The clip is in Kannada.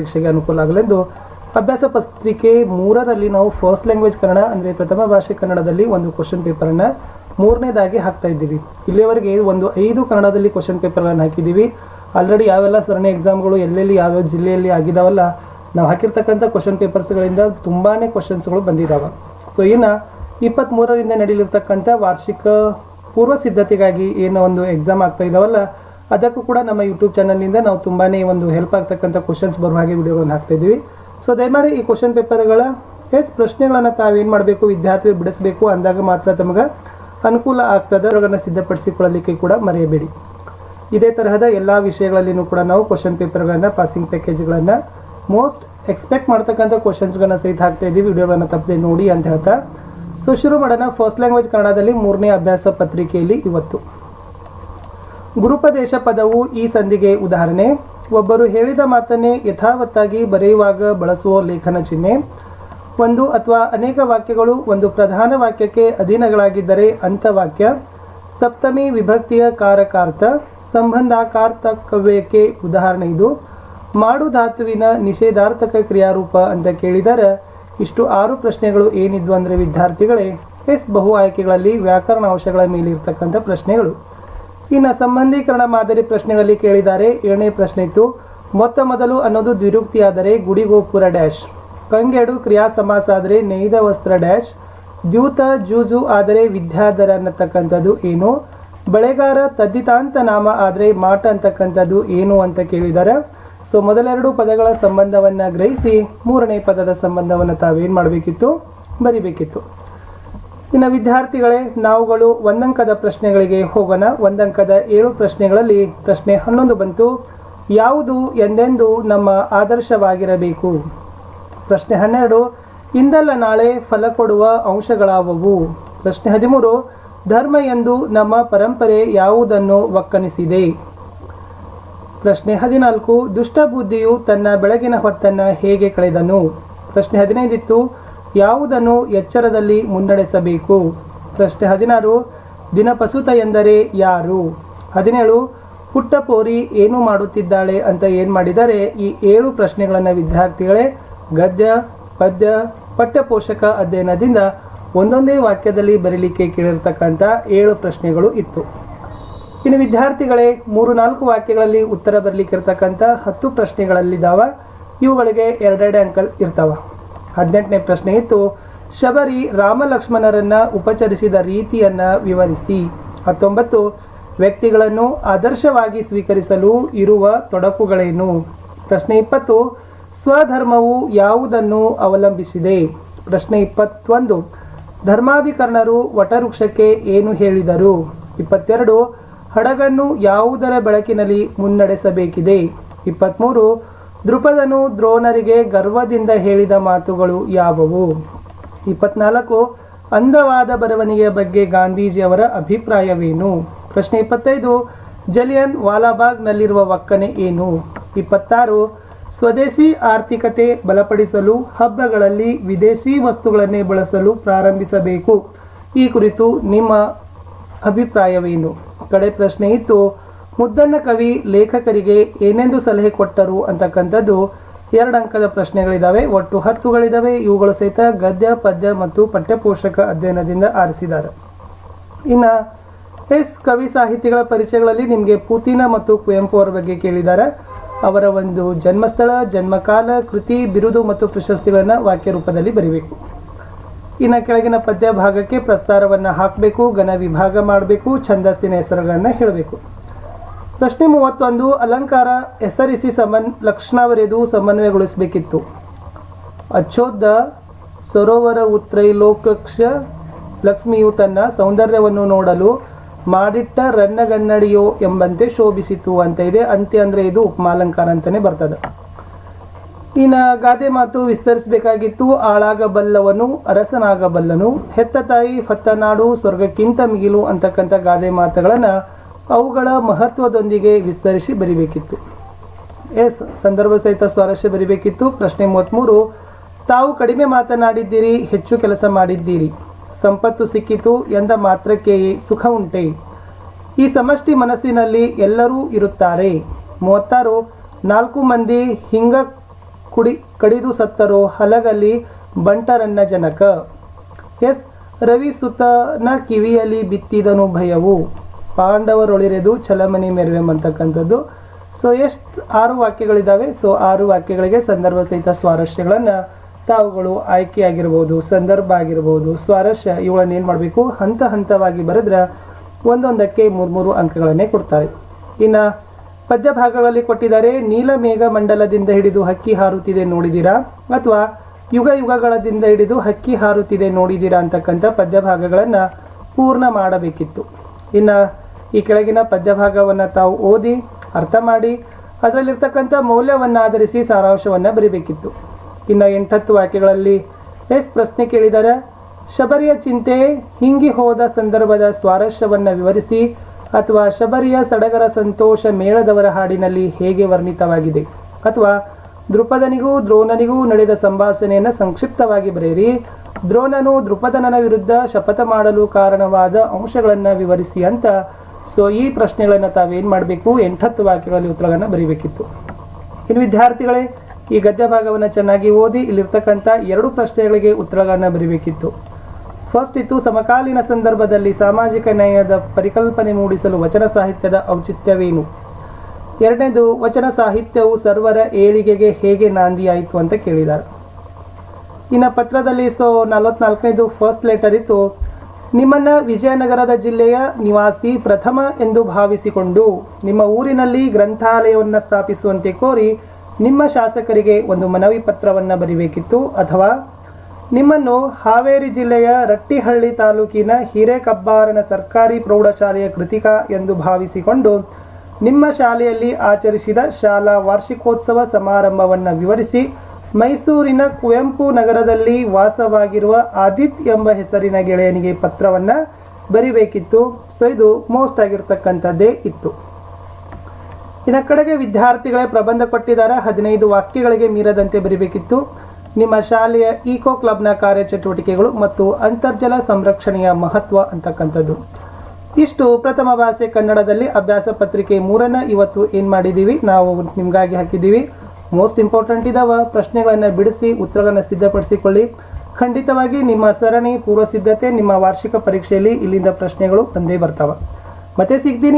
ಪರೀಕ್ಷೆಗೆ ಅನುಕೂಲ ಆಗಲೆಂದು ಅಭ್ಯಾಸ ಪತ್ರಿಕೆ 3ರಲ್ಲಿ ನಾವು ಫಸ್ಟ್ ಲ್ಯಾಂಗ್ವೇಜ್ ಕನ್ನಡ ಅಂದರೆ ಪ್ರಥಮ ಭಾಷೆ ಕನ್ನಡದಲ್ಲಿ ಒಂದು ಕ್ವಶನ್ ಪೇಪರನ್ನು 3ನೇದಾಗಿ ಹಾಕ್ತಾ ಇದ್ದೀವಿ. ಇಲ್ಲಿವರೆಗೆ ಒಂದು 5 ಕನ್ನಡದಲ್ಲಿ ಕ್ವಶನ್ ಪೇಪರ್ಗಳನ್ನು ಹಾಕಿದ್ದೀವಿ. ಆಲ್ರೆಡಿ ಯಾವೆಲ್ಲ ಸರಣಿ ಎಕ್ಸಾಮ್ಗಳು ಎಲ್ಲೆಲ್ಲಿ ಯಾವ್ಯಾವ ಜಿಲ್ಲೆಯಲ್ಲಿ ಆಗಿದಾವಲ್ಲ, ನಾವು ಹಾಕಿರ್ತಕ್ಕಂಥ ಕ್ವಶನ್ ಪೇಪರ್ಸ್ಗಳಿಂದ ತುಂಬಾ ಕ್ವಶನ್ಸ್ಗಳು ಬಂದಿದ್ದಾವೆ. ಸೊ ಇನ್ನು 23ರಿಂದ ನಡೆಯಲಿರ್ತಕ್ಕಂಥ ವಾರ್ಷಿಕ ಪೂರ್ವ ಸಿದ್ಧತೆಗಾಗಿ ಏನೋ ಒಂದು ಎಕ್ಸಾಮ್ ಆಗ್ತಾ ಇದ್ದಾವಲ್ಲ, ಅದಕ್ಕೂ ಕೂಡ ನಮ್ಮ ಯೂಟ್ಯೂಬ್ ಚಾನಲ್ನಿಂದ ನಾವು ತುಂಬಾ ಒಂದು ಹೆಲ್ಪ್ ಆಗ್ತಕ್ಕಂಥ ಕ್ವಶನ್ಸ್ ಬರುವ ಹಾಗೆ ವಿಡಿಯೋಗಳನ್ನು ಹಾಕ್ತಾ ಇದ್ದೀವಿ. ಸೊ ದಯಮಾಡಿ ಈ ಕ್ವಶನ್ ಪೇಪರ್ಗಳ ಪ್ರಶ್ನೆಗಳನ್ನು ತಾವೇನು ಮಾಡಬೇಕು, ವಿದ್ಯಾರ್ಥಿಗಳು ಬಿಡಿಸಬೇಕು ಅಂದಾಗ ಮಾತ್ರ ತಮಗೆ ಅನುಕೂಲ ಆಗ್ತದೆ. ಅದನ್ನು ಸಿದ್ಧಪಡಿಸಿಕೊಳ್ಳಲಿಕ್ಕೆ ಕೂಡ ಮರೆಯಬೇಡಿ. ಇದೇ ತರಹದ ಎಲ್ಲ ವಿಷಯಗಳಲ್ಲಿನೂ ಕೂಡ ನಾವು ಕ್ವಶನ್ ಪೇಪರ್ಗಳನ್ನು, ಪಾಸಿಂಗ್ ಪ್ಯಾಕೇಜ್ಗಳನ್ನು, ಮೋಸ್ಟ್ ಎಕ್ಸ್ಪೆಕ್ಟ್ ಮಾಡ್ತಕ್ಕಂಥ ಕ್ವಶನ್ಸ್ಗಳನ್ನ ಸಹಿತ ಹಾಕ್ತಾ ಇದ್ದೀವಿ. ವಿಡಿಯೋಗಳನ್ನು ತಪ್ಪದೆ ನೋಡಿ ಅಂತ ಹೇಳ್ತಾ ಸೊ ಶುರು ಮಾಡೋಣ. ಫಸ್ಟ್ ಲ್ಯಾಂಗ್ವೇಜ್ ಕನ್ನಡದಲ್ಲಿ 3ನೇ ಅಭ್ಯಾಸ ಪತ್ರಿಕೆಯಲ್ಲಿ ಇವತ್ತು ಗುರುಪದೇಶ ಪದವು ಈ ಸಂಧಿಗೆ ಉದಾಹರಣೆ. ಒಬ್ಬರು ಹೇಳಿದ ಮಾತನ್ನೇ ಯಥಾವತ್ತಾಗಿ ಬರೆಯುವಾಗ ಬಳಸುವ ಲೇಖನ ಚಿಹ್ನೆ. ಒಂದು ಅಥವಾ ಅನೇಕ ವಾಕ್ಯಗಳು ಒಂದು ಪ್ರಧಾನ ವಾಕ್ಯಕ್ಕೆ ಅಧೀನಗಳಾಗಿದ್ದರೆ ಅಂತವಾಕ್ಯ. ಸಪ್ತಮಿ ವಿಭಕ್ತಿಯ ಕಾರಕಾರ್ಥ, ಸಂಬಂಧಾಕಾರ್ತಕವ್ಯಕ್ಕೆ ಉದಾಹರಣೆ ಇದು. ಮಾಡು ಧಾತುವಿನ ನಿಷೇಧಾರ್ಥಕ ಕ್ರಿಯಾರೂಪ ಅಂತ ಕೇಳಿದರೆ ಇಷ್ಟು 6 ಪ್ರಶ್ನೆಗಳು ಏನಿದ್ವು ಅಂದರೆ ವಿದ್ಯಾರ್ಥಿಗಳೇ ಬಹು ಆಯ್ಕೆಗಳಲ್ಲಿ ವ್ಯಾಕರಣ ಅಂಶಗಳ ಮೇಲೆ ಇರ್ತಕ್ಕಂಥ ಪ್ರಶ್ನೆಗಳು. ಇನ್ನು ಸಂಬಂಧೀಕರಣ ಮಾದರಿ ಪ್ರಶ್ನೆಗಳಲ್ಲಿ ಕೇಳಿದ್ದಾರೆ. 7ನೇ ಪ್ರಶ್ನೆ ಇತ್ತು, ಮೊದಲು ಅನ್ನೋದು ದ್ವಿರುಕ್ತಿಯಾದರೆ ಗುಡಿಗೋಪುರ ಡ್ಯಾಶ್. ಕಂಗೆಡು ಕ್ರಿಯಾ ಸಮಾಸ ಆದರೆ ನೇಯ್ದ ವಸ್ತ್ರ ಡ್ಯಾಶ್. ದ್ಯೂತ ಜೂಜು ಆದರೆ ವಿದ್ಯಾಧರ ಅನ್ನತಕ್ಕಂಥದ್ದು ಏನು. ಬೆಳೆಗಾರ ತದ್ದಿತಾಂತ ನಾಮ ಆದರೆ ಮಾಟ ಅಂತಕ್ಕಂಥದ್ದು ಏನು ಅಂತ ಕೇಳಿದ್ದಾರೆ. ಸೊ ಮೊದಲೆರಡು ಪದಗಳ ಸಂಬಂಧವನ್ನು ಗ್ರಹಿಸಿ 3ನೇ ಪದದ ಸಂಬಂಧವನ್ನು ತಾವೇನು ಮಾಡಬೇಕಿತ್ತು, ಬರಿಬೇಕಿತ್ತು. ಇನ್ನು ವಿದ್ಯಾರ್ಥಿಗಳೇ ನಾವುಗಳು ಒಂದಂಕದ ಪ್ರಶ್ನೆಗಳಿಗೆ ಹೋಗೋಣ. ಒಂದಂಕದ 7 ಪ್ರಶ್ನೆಗಳಲ್ಲಿ ಪ್ರಶ್ನೆ 11 ಬಂತು. ಯಾವುದು ಎಂದೆಂದು ನಮ್ಮ ಆದರ್ಶವಾಗಿರಬೇಕು. ಪ್ರಶ್ನೆ 12, ಇಂದಲ್ಲ ನಾಳೆ ಫಲ ಕೊಡುವ ಅಂಶಗಳಾವವು. ಪ್ರಶ್ನೆ 13, ಧರ್ಮ ಎಂದು ನಮ್ಮ ಪರಂಪರೆ ಯಾವುದನ್ನು ಒಕ್ಕಣಿಸಿದೆ. ಪ್ರಶ್ನೆ 14, ದುಷ್ಟ ಬುದ್ಧಿಯು ತನ್ನ ಬೆಳಗಿನ ಹೊತ್ತನ್ನು ಹೇಗೆ ಕಳೆದನು. ಪ್ರಶ್ನೆ 15 ಇತ್ತು, ಯಾವುದನ್ನು ಎಚ್ಚರದಲ್ಲಿ ಮುನ್ನಡೆಸಬೇಕು. ಪ್ರಶ್ನೆ 16, ದಿನಪಸುತ ಎಂದರೆ ಯಾರು. 17, ಪುಟ್ಟಪೋರಿ ಏನು ಮಾಡುತ್ತಿದ್ದಾಳೆ ಅಂತ ಏನು ಮಾಡಿದ್ದಾರೆ. ಈ 7 ಪ್ರಶ್ನೆಗಳನ್ನು ವಿದ್ಯಾರ್ಥಿಗಳೇ ಗದ್ಯ, ಪದ್ಯ, ಪಠ್ಯಪೋಷಕ ಅಧ್ಯಯನದಿಂದ ಒಂದೊಂದೇ ವಾಕ್ಯದಲ್ಲಿ ಬರೀಲಿಕ್ಕೆ ಕೇಳಿರ್ತಕ್ಕಂಥ 7 ಪ್ರಶ್ನೆಗಳು ಇತ್ತು. ಇನ್ನು ವಿದ್ಯಾರ್ಥಿಗಳೇ 3-4 ವಾಕ್ಯಗಳಲ್ಲಿ ಉತ್ತರ ಬರಲಿಕ್ಕಿರ್ತಕ್ಕಂಥ 10 ಪ್ರಶ್ನೆಗಳಲ್ಲಿದ್ದಾವೆ. ಇವುಗಳಿಗೆ 2 ಅಂಕ ಇರ್ತಾವ. 18ನೇ ಪ್ರಶ್ನೆ ಇತ್ತು, ಶಬರಿ ರಾಮ ಲಕ್ಷ್ಮಣರನ್ನ ಉಪಚರಿಸಿದ ರೀತಿಯನ್ನ ವಿವರಿಸಿ. 19, ವ್ಯಕ್ತಿಗಳನ್ನು ಆದರ್ಶವಾಗಿ ಸ್ವೀಕರಿಸಲು ಇರುವ ತೊಡಕುಗಳೇನು. ಪ್ರಶ್ನೆ 20, ಸ್ವಧರ್ಮವು ಯಾವುದನ್ನು ಅವಲಂಬಿಸಿದೆ. ಪ್ರಶ್ನೆ 21, ಧರ್ಮಾಧಿಕರಣರು ವಟವೃಕ್ಷಕ್ಕೆ ಏನು ಹೇಳಿದರು. 22, ಹಡಗನ್ನು ಯಾವುದರ ಬೆಳಕಿನಲ್ಲಿ ಮುನ್ನಡೆಸಬೇಕಿದೆ. 23, ದೃಪದನು ದ್ರೋಣರಿಗೆ ಗರ್ವದಿಂದ ಹೇಳಿದ ಮಾತುಗಳು ಯಾವುವು. 24, ಅಂದವಾದ ಬರವಣಿಗೆಯ ಬಗ್ಗೆ ಗಾಂಧೀಜಿಯವರ ಅಭಿಪ್ರಾಯವೇನು. ಪ್ರಶ್ನೆ 25, ಜಲಿಯನ್ ವಾಲಾಬಾಗ್ನಲ್ಲಿರುವ ಒಕ್ಕಣೆ ಏನು. 26, ಸ್ವದೇಶಿ ಆರ್ಥಿಕತೆ ಬಲಪಡಿಸಲು ಹಬ್ಬಗಳಲ್ಲಿ ವಿದೇಶಿ ವಸ್ತುಗಳನ್ನೇ ಬಳಸಲು ಪ್ರಾರಂಭಿಸಬೇಕು. ಈ ಕುರಿತು ನಿಮ್ಮ ಅಭಿಪ್ರಾಯವೇನು. ಕಡೆ ಪ್ರಶ್ನೆ ಇತ್ತು, ಮುದ್ದಣ್ಣ ಕವಿ ಲೇಖಕರಿಗೆ ಏನೆಂದು ಸಲಹೆ ಕೊಟ್ಟರು ಅಂತಕ್ಕಂಥದ್ದು 2 ಅಂಕದ ಪ್ರಶ್ನೆಗಳಿದ್ದಾವೆ. ಒಟ್ಟು 10ಗಳಿದ್ದಾವೆ. ಇವುಗಳು ಸಹಿತ ಗದ್ಯ, ಪದ್ಯ ಮತ್ತು ಪಠ್ಯಪೋಷಕ ಅಧ್ಯಯನದಿಂದ ಆರಿಸಿದ್ದಾರೆ. ಇನ್ನು ಕವಿ ಸಾಹಿತಿಗಳ ಪರಿಚಯಗಳಲ್ಲಿ ನಿಮಗೆ ಪೂತಿನ ಮತ್ತು ಕುವೆಂಪು ಅವರ ಬಗ್ಗೆ ಕೇಳಿದ್ದಾರೆ. ಅವರ ಒಂದು ಜನ್ಮಸ್ಥಳ, ಜನ್ಮಕಾಲ, ಕೃತಿ, ಬಿರುದು ಮತ್ತು ಪ್ರಶಸ್ತಿಗಳನ್ನು ವಾಕ್ಯ ರೂಪದಲ್ಲಿ ಬರೀಬೇಕು. ಇನ್ನು ಕೆಳಗಿನ ಪದ್ಯ ಭಾಗಕ್ಕೆ ಪ್ರಸ್ತಾರವನ್ನು ಹಾಕಬೇಕು, ಘನ ವಿಭಾಗ ಮಾಡಬೇಕು, ಛಂದಸ್ಸಿನ ಹೆಸರುಗಳನ್ನು ಹೇಳಬೇಕು. ಪ್ರಶ್ನೆ 31, ಅಲಂಕಾರ ಹೆಸರಿಸಿ ಲಕ್ಷಣವರೆದು ಸಮನ್ವಯಗೊಳಿಸಬೇಕಿತ್ತು. ಅಚ್ಚೋದ್ದ ಸರೋವರ ಉತ್ರೈಲೋಕಕ್ಷ ಲಕ್ಷ್ಮಿಯು ತನ್ನ ಸೌಂದರ್ಯವನ್ನು ನೋಡಲು ಮಾಡಿಟ್ಟ ರನ್ನಗನ್ನಡಿಯೋ ಎಂಬಂತೆ ಶೋಭಿಸಿತು ಅಂತ ಇದೆ. ಅಂತ್ಯ ಅಂದರೆ ಇದು ಉಪಮಾಲಂಕಾರ ಅಂತಲೇ ಬರ್ತದೆ. ಇನ್ನು ಗಾದೆ ಮಾತು ವಿಸ್ತರಿಸಬೇಕಾಗಿತ್ತು. ಆಳಾಗಬಲ್ಲವನು ಅರಸನಾಗಬಲ್ಲನು, ಹೆತ್ತ ತಾಯಿ ಹೊತ್ತ ನಾಡು ಸ್ವರ್ಗಕ್ಕಿಂತ ಮಿಗಿಲು ಅಂತಕ್ಕಂಥ ಗಾದೆ ಮಾತುಗಳನ್ನು ಅವುಗಳ ಮಹತ್ವದೊಂದಿಗೆ ವಿಸ್ತರಿಸಿ ಬರಿಬೇಕಿತ್ತು. ಸಂದರ್ಭ ಸಹಿತ ಸ್ವಾರಸ್ಯ ಬರಿಬೇಕಿತ್ತು. ಪ್ರಶ್ನೆ 33, ತಾವು ಕಡಿಮೆ ಮಾತನಾಡಿದ್ದೀರಿ, ಹೆಚ್ಚು ಕೆಲಸ ಮಾಡಿದ್ದೀರಿ. ಸಂಪತ್ತು ಸಿಕ್ಕಿತು ಎಂದ ಮಾತ್ರಕ್ಕೆ ಸುಖ ಉಂಟೆ. ಈ ಸಮಷ್ಟಿ ಮನಸ್ಸಿನಲ್ಲಿ ಎಲ್ಲರೂ ಇರುತ್ತಾರೆ. 36, 4 ಮಂದಿ ಕಡಿದು ಸತ್ತರೋ ಹಲಗಲಿ ಬಂಟರನ್ನ ಜನಕ. ಎಸ್ ರವಿ ಸುತನ ಕಿವಿಯಲ್ಲಿ ಬಿತ್ತಿದನು ಭಯವು, ಪಾಂಡವರೊಳಿರೆದು ಛಲಮನಿ ಮೆರವೆಂ ಅಂತಕ್ಕಂಥದ್ದು. ಸೊ ಎಷ್ಟು 6 ವಾಕ್ಯಗಳಿದ್ದಾವೆ. ಸೊ 6 ವಾಕ್ಯಗಳಿಗೆ ಸಂದರ್ಭ ಸಹಿತ ಸ್ವಾರಸ್ಯಗಳನ್ನು ತಾವುಗಳು ಆಯ್ಕೆಯಾಗಿರ್ಬೋದು, ಸಂದರ್ಭ ಆಗಿರ್ಬೋದು, ಸ್ವಾರಸ್ಯ ಇವುಗಳನ್ನು ಏನು ಮಾಡಬೇಕು, ಹಂತ ಹಂತವಾಗಿ ಬರೆದ್ರೆ ಒಂದೊಂದಕ್ಕೆ 3 ಅಂಕಗಳನ್ನೇ ಕೊಡ್ತಾರೆ. ಇನ್ನು ಪದ್ಯ ಭಾಗಗಳಲ್ಲಿ ಕೊಟ್ಟಿದ್ದಾರೆ. ನೀಲಮೇಘ ಮಂಡಲದಿಂದ ಹಿಡಿದು ಹಕ್ಕಿ ಹಾರುತ್ತಿದೆ ನೋಡಿದ್ದೀರಾ, ಅಥವಾ ಯುಗ ಯುಗಗಳದಿಂದ ಹಿಡಿದು ಹಕ್ಕಿ ಹಾರುತ್ತಿದೆ ನೋಡಿದ್ದೀರಾ ಅಂತಕ್ಕಂಥ ಪದ್ಯ ಭಾಗಗಳನ್ನು ಪೂರ್ಣ ಮಾಡಬೇಕಿತ್ತು. ಇನ್ನು ಈ ಕೆಳಗಿನ ಪದ್ಯ ಭಾಗವನ್ನು ತಾವು ಓದಿ ಅರ್ಥ ಮಾಡಿ ಅದರಲ್ಲಿರ್ತಕ್ಕಂಥ ಮೌಲ್ಯವನ್ನು ಆಧರಿಸಿ ಸಾರಾಂಶವನ್ನು ಬರೀಬೇಕಿತ್ತು. ಇನ್ನು 8 ವಾಕ್ಯಗಳಲ್ಲಿ ಪ್ರಶ್ನೆ ಕೇಳಿದರೆ ಶಬರಿಯ ಚಿಂತೆ ಹಿಂಗಿ ಹೋದ ಸಂದರ್ಭದ ಸ್ವಾರಸ್ಯವನ್ನು ವಿವರಿಸಿ, ಅಥವಾ ಶಬರಿಯ ಸಡಗರ ಸಂತೋಷ ಮೇಳದವರ ಹಾಡಿನಲ್ಲಿ ಹೇಗೆ ವರ್ಣಿತವಾಗಿದೆ, ಅಥವಾ ದೃಪದನಿಗೂ ದ್ರೋಣನಿಗೂ ನಡೆದ ಸಂಭಾಷಣೆಯನ್ನು ಸಂಕ್ಷಿಪ್ತವಾಗಿ ಬರೆಯಿರಿ, ದ್ರೋಣನು ದೃಪದನನ ವಿರುದ್ಧ ಶಪಥ ಮಾಡಲು ಕಾರಣವಾದ ಅಂಶಗಳನ್ನು ವಿವರಿಸಿ ಅಂತ. ಸೊ ಈ ಪ್ರಶ್ನೆಗಳನ್ನು ತಾವೇನು ಮಾಡಬೇಕು, 8 ವಾಕ್ಯಗಳಲ್ಲಿ ಉತ್ತರಗಳನ್ನು ಬರೀಬೇಕಿತ್ತು. ಇನ್ನು ವಿದ್ಯಾರ್ಥಿಗಳೇ, ಈ ಗದ್ಯ ಭಾಗವನ್ನು ಚೆನ್ನಾಗಿ ಓದಿ ಇಲ್ಲಿರ್ತಕ್ಕಂಥ 2 ಪ್ರಶ್ನೆಗಳಿಗೆ ಉತ್ತರಗಳನ್ನು ಬರೀಬೇಕಿತ್ತು. ಫಸ್ಟ್ ಇತ್ತು, ಸಮಕಾಲೀನ ಸಂದರ್ಭದಲ್ಲಿ ಸಾಮಾಜಿಕ ನ್ಯಾಯದ ಪರಿಕಲ್ಪನೆ ಮೂಡಿಸಲು ವಚನ ಸಾಹಿತ್ಯದ ಔಚಿತ್ಯವೇನು. 2ನೇದು, ವಚನ ಸಾಹಿತ್ಯವು ಸರ್ವರ ಏಳಿಗೆಗೆ ಹೇಗೆ ನಾಂದಿಯಾಯಿತು ಅಂತ ಕೇಳಿದ್ದಾರೆ. ಇನ್ನು ಪತ್ರದಲ್ಲಿ 44ನೇದು ಫಸ್ಟ್ ಲೆಟರ್ ಇತ್ತು, ನಿಮ್ಮನ್ನ ವಿಜಯನಗರದ ಜಿಲ್ಲೆಯ ನಿವಾಸಿ ಪ್ರಥಮ ಎಂದು ಭಾವಿಸಿಕೊಂಡು ನಿಮ್ಮ ಊರಿನಲ್ಲಿ ಗ್ರಂಥಾಲಯವನ್ನು ಸ್ಥಾಪಿಸುವಂತೆ ಕೋರಿ ನಿಮ್ಮ ಶಾಸಕರಿಗೆ ಒಂದು ಮನವಿ ಪತ್ರವನ್ನು ಬರೀಬೇಕಿತ್ತು, ಅಥವಾ ನಿಮ್ಮನ್ನು ಹಾವೇರಿ ಜಿಲ್ಲೆಯ ರಟ್ಟಿಹಳ್ಳಿ ತಾಲೂಕಿನ ಹಿರೇಕಬ್ಬಾರನ ಸರ್ಕಾರಿ ಪ್ರೌಢಶಾಲೆಯ ಕೃತಿಕ ಎಂದು ಭಾವಿಸಿಕೊಂಡು ನಿಮ್ಮ ಶಾಲೆಯಲ್ಲಿ ಆಚರಿಸಿದ ಶಾಲಾ ವಾರ್ಷಿಕೋತ್ಸವ ಸಮಾರಂಭವನ್ನು ವಿವರಿಸಿ ಮೈಸೂರಿನ ಕುವೆಂಪು ನಗರದಲ್ಲಿ ವಾಸವಾಗಿರುವ ಆದಿತ್ ಎಂಬ ಹೆಸರಿನ ಗೆಳೆಯನಿಗೆ ಪತ್ರವನ್ನು ಬರಿಬೇಕಿತ್ತು. ಸೊ ಇದು ಮೋಸ್ಟ್ ಆಗಿರ್ತಕ್ಕಂಥದ್ದೇ ಇತ್ತು. ಇನ್ನು ಕಡೆಗೆ ವಿದ್ಯಾರ್ಥಿಗಳೇ ಪ್ರಬಂಧ ಕೊಟ್ಟಿದ್ದಾರೆ. 15 ವಾಕ್ಯಗಳಿಗೆ ಮೀರದಂತೆ ಬರಿಬೇಕಿತ್ತು. ನಿಮ್ಮ ಶಾಲೆಯ ಈಕೋ ಕ್ಲಬ್ನ ಕಾರ್ಯಚಟುವಟಿಕೆಗಳು ಮತ್ತು ಅಂತರ್ಜಲ ಸಂರಕ್ಷಣೆಯ ಮಹತ್ವ ಅಂತಕ್ಕಂಥದ್ದು. ಇಷ್ಟು ಪ್ರಥಮ ಭಾಷೆ ಕನ್ನಡದಲ್ಲಿ ಅಭ್ಯಾಸ ಪತ್ರಿಕೆ 3ನ್ನು ಇವತ್ತು ಏನು ಮಾಡಿದ್ದೀವಿ, ನಾವು ನಿಮಗಾಗಿ ಹಾಕಿದ್ದೀವಿ. ಮೋಸ್ಟ್ ಇಂಪಾರ್ಟೆಂಟ್ ಇದಾವ. ಪ್ರಶ್ನೆಗಳನ್ನು ಬಿಡಿಸಿ ಉತ್ತರಗಳನ್ನು ಸಿದ್ಧಪಡಿಸಿಕೊಳ್ಳಿ. ಖಂಡಿತವಾಗಿ ನಿಮ್ಮ ಸರಣಿ ಪೂರ್ವ ಸಿದ್ಧತೆ ನಿಮ್ಮ ವಾರ್ಷಿಕ ಪರೀಕ್ಷೆಯಲ್ಲಿ ಇಲ್ಲಿಂದ ಪ್ರಶ್ನೆಗಳು ಬಂದೇ ಬರ್ತಾವ. ಮತ್ತೆ ಸಿಗ್ತೀನಿ.